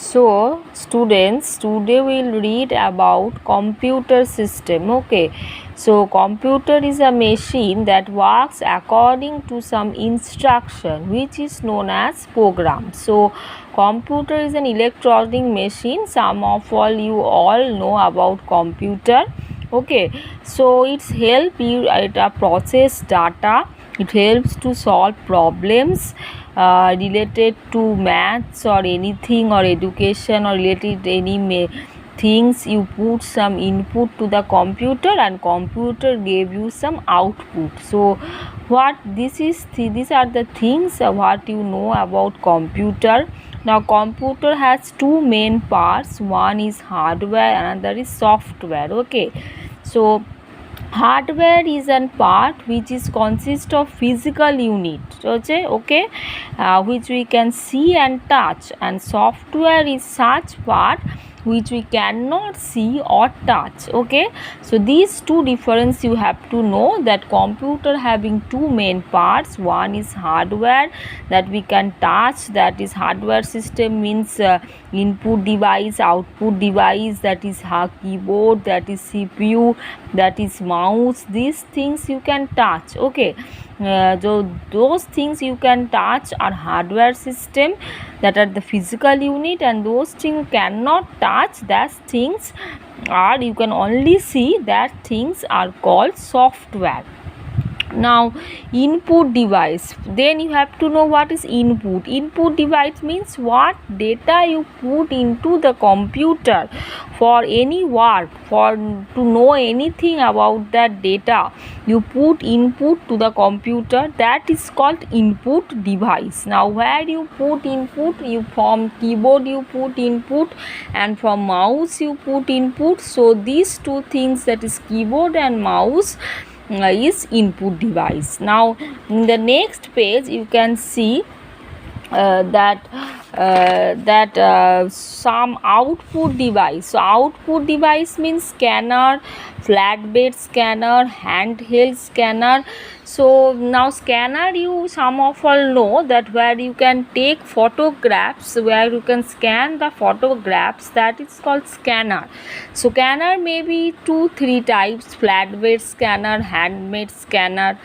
So students, today we'll read about computer system. Okay, so computer is a machine that works according to some instruction which is known as program. So computer is an electronic machine. Some of you all know about computer. Okay, so it's help you process data. It helps to solve problems related to maths or anything or education or related to any things. You put some input to the computer and computer gave you some output. So what these are the things what you know about computer. Now computer has two main parts. One is hardware, another is software. Okay, so hardware is a part which is consist of physical unit, okay, which we can see and touch, and software is such part which we cannot see or touch. Okay, so these two difference you have to know, that computer having two main parts. One is hardware that we can touch, that is hardware system means input device, output device, that is keyboard, that is CPU, that is mouse. These things you can touch. Okay, so those things you can touch are hardware system, that are the physical unit, and those things you cannot touch, that things are you can only see, that things are called software. Now input device, then you have to know what is input. Input device means what data you put into the computer for any work, for to know anything about that data, you put input to the computer, that is called input device. Now where you put input, you from keyboard you put input and from mouse you put input. So these two things, that is keyboard and mouse, is input device. Now in the next page you can see that some output device. So output device means scanner, flatbed scanner, handheld scanner. So now scanner, you some of all know that where you can take photographs, where you can scan the photographs, that is called scanner. So scanner may be 2-3 types: flatbed scanner, handmade scanner.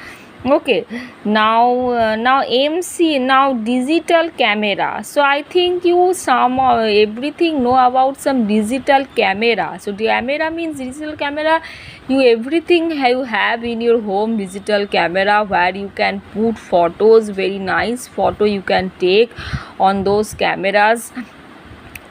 Okay, now MC, now digital camera. So I think you some everything know about some digital camera. So the camera means digital camera, you everything you have in your home digital camera, where you can put photos, very nice photo you can take on those cameras.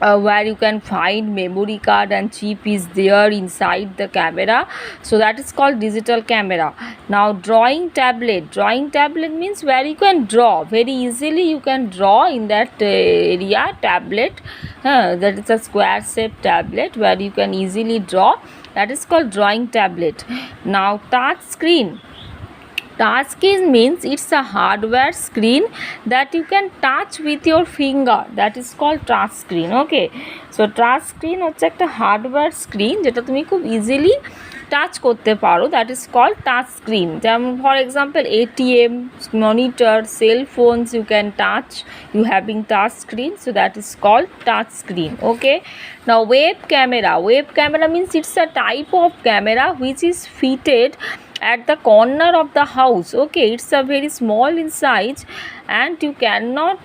Where you can find memory card and chip is there inside the camera. So that is called digital camera. Now drawing tablet. Drawing tablet means where you can draw very easily, you can draw in that area. Tablet, that is a square shaped tablet where you can easily draw, that is called drawing tablet. Now touch screen. Touch screen means it's a hardware screen that you can touch with your finger, that is called touch screen. Okay, so touch screen হচ্ছে একটা hardware screen যেটা তুমি খুব easily touch করতে পারো, that is called touch screen. যেমন for example ATM, monitor, cell phones you can touch, you having touch screen, so that is called touch screen. Okay, now web camera. Web camera means it's a type of camera which is fitted at the corner of the house. Okay, it's a very small in size and you cannot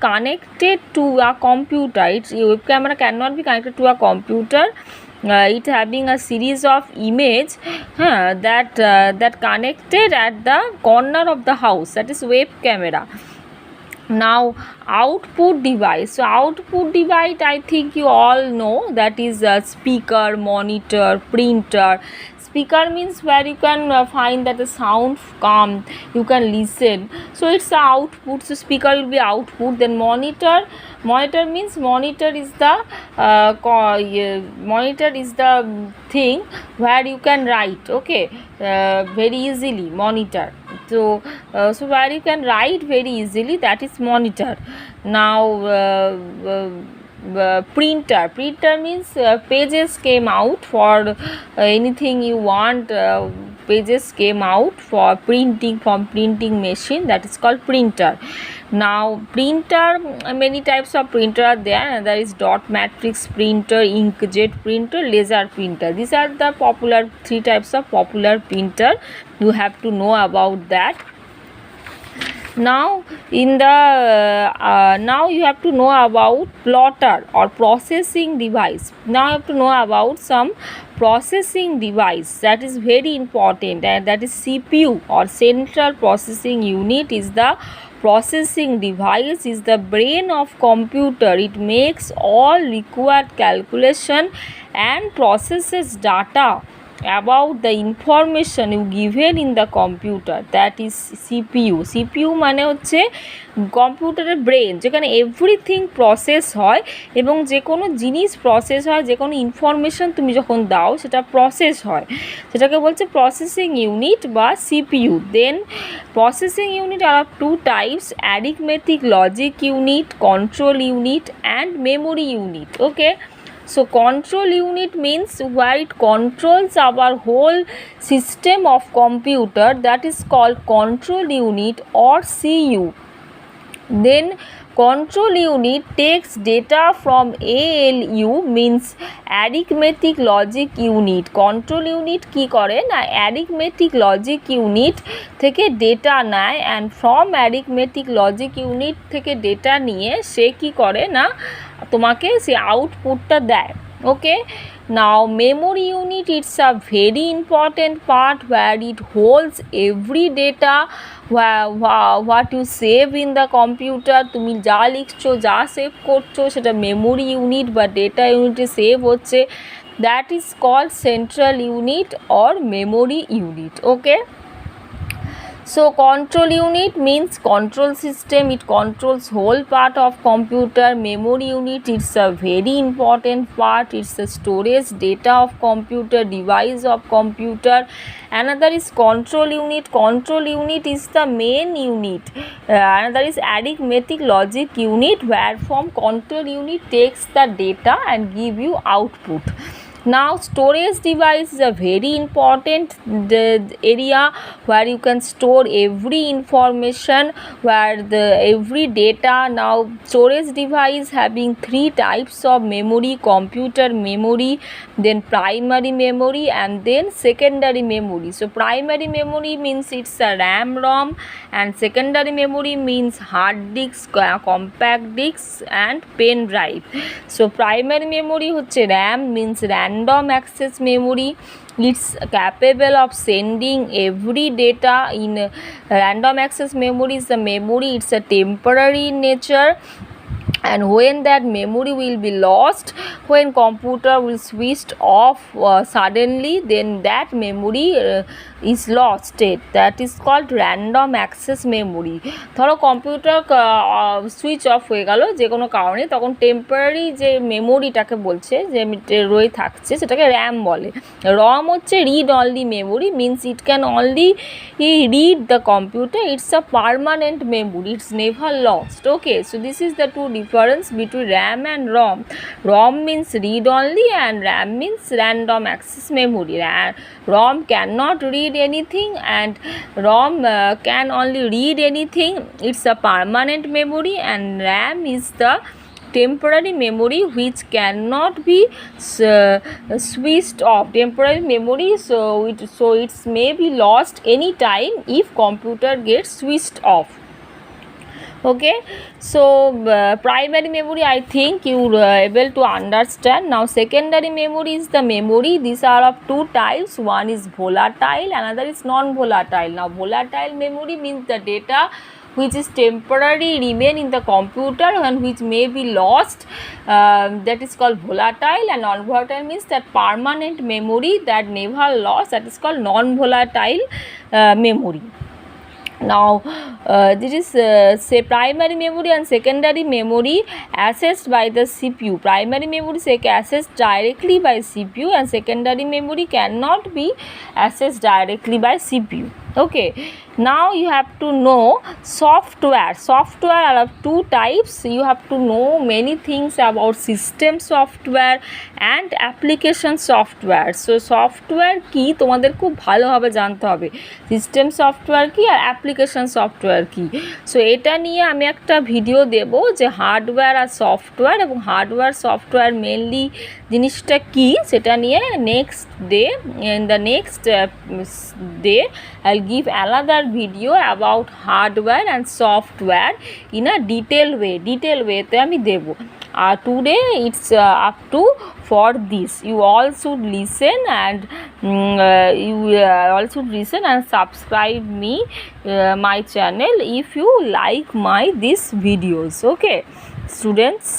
connect it to a computer. It's web camera cannot be connected to a computer. It having a series of image that connected at the corner of the house, that is web camera. Now output device. So output device, I think you all know, that is a speaker, monitor, printer. Speaker means where you can find that the sound come, you can listen, so it's the output. So speaker will be output. Then monitor means monitor is the thing where you can write. Okay, very easily monitor. So where you can write very easily, that is monitor. Now printer means pages came out for anything you want, pages came out for printing from printing machine, that is called printer. Now printer, many types of printer are there. There is dot matrix printer, inkjet printer, laser printer. These are the popular 3 types of popular printer. You have to know about that. Now in the now you have to know about plotter or processing device. Now you have to know about some processing device that is very important, and that is CPU or central processing unit is the processing device, is the brain of computer. It makes all required calculation and processes data about the information you given in the computer, that is CPU. CPU মানে হচ্ছে কম্পিউটারের brain, যেখানে everything process হয় এবং যে কোনো জিনিস process হয়, যে কোনো ইনফরমেশন তুমি যখন দাও সেটা প্রসেস হয়, সেটাকে বলছে প্রসেসিং ইউনিট বা CPU. Then processing unit are of 2 types, arithmetic logic unit, control unit and memory unit. Okay, so control unit means where it controls our whole system of computer, that is called control unit or CU. Then control unit takes data from ALU means arithmetic logic unit. control unit কি করে না, arithmetic logic unit থেকে data নেয়, and from arithmetic logic unit থেকে data নিয়ে সে কি করে না তোমাকে সে আউটপুটটা দেয়। ওকে, now memory unit, it's a very important part where it holds every data what you save in the computer. তুমি যা লিখছো, যা সেভ করছো সেটা মেমোরি ইউনিট বা ডেটা ইউনিটে সেভ হচ্ছে, that is called central unit or memory unit. Okay, so control unit means control system, it controls whole part of computer. Memory unit, it's a very important part, it's the storage data of computer, device of computer. Another is control unit. Control unit is the main unit. Another is arithmetic logic unit, where from control unit takes the data and give you output. Now storage device is a very important area where you can store every information, where the every data. Now storage device having 3 types of memory: computer memory, then primary memory, and then secondary memory. So primary memory means it's a RAM ROM, and secondary memory means hard disk, compact disks and pen drive. So primary memory হচ্ছে RAM means random access memory. It's capable of sending every data in random access memory. Is the memory, it's a temporary in nature, and when that memory will be lost, when computer will switch off suddenly, then that memory is lost, that is called random access memory. ধরো computer switch off হয়ে গেল যে কোনো কারণে, তখন temporary যে মেমোরিটাকে বলছে যে রয়ে থাকছে সেটাকে র্যাম বলে। রম হচ্ছে read only memory, means it can only read the computer, it's a permanent memory, it's never lost. Okay, so this is the 2 difference between RAM and ROM. ROM means read only and RAM means random access memory. ROM cannot read anything and ROM can only read anything. It's a permanent memory, and RAM is the temporary memory which cannot be switched off. Temporary memory, so it may be lost anytime if computer gets switched off. Okay, so primary memory, I think you able to understand. Now secondary memory is the memory. These are of 2 types. One is volatile, another is non-volatile. Now volatile memory means the data which is temporarily remain in the computer and which may be lost, that is called volatile. And non-volatile means that permanent memory that never lost, that is called non-volatile memory. Now this is say primary memory and secondary memory accessed by the CPU. Primary memory is accessed directly by CPU, and secondary memory cannot be accessed directly by CPU. Okay, now you have to know software are two types. You have to know many things about system software and application software. So software কি তোমাদের খুব ভালোভাবে জানতে হবে, system software কি আর application software কি। So এটা নিয়ে আমি একটা ভিডিও দেব যে হার্ডওয়্যার আর সফটওয়্যার, এবং হার্ডওয়্যার সফটওয়্যার মেনলি জিনিসটা কি সেটা নিয়ে next day, in the next day I'll give another video about hardware and software in a detailed way তে আমি দেব। Today it's up to for this. You all should listen and you all should listen and subscribe me my channel if you like my these videos. Okay, students.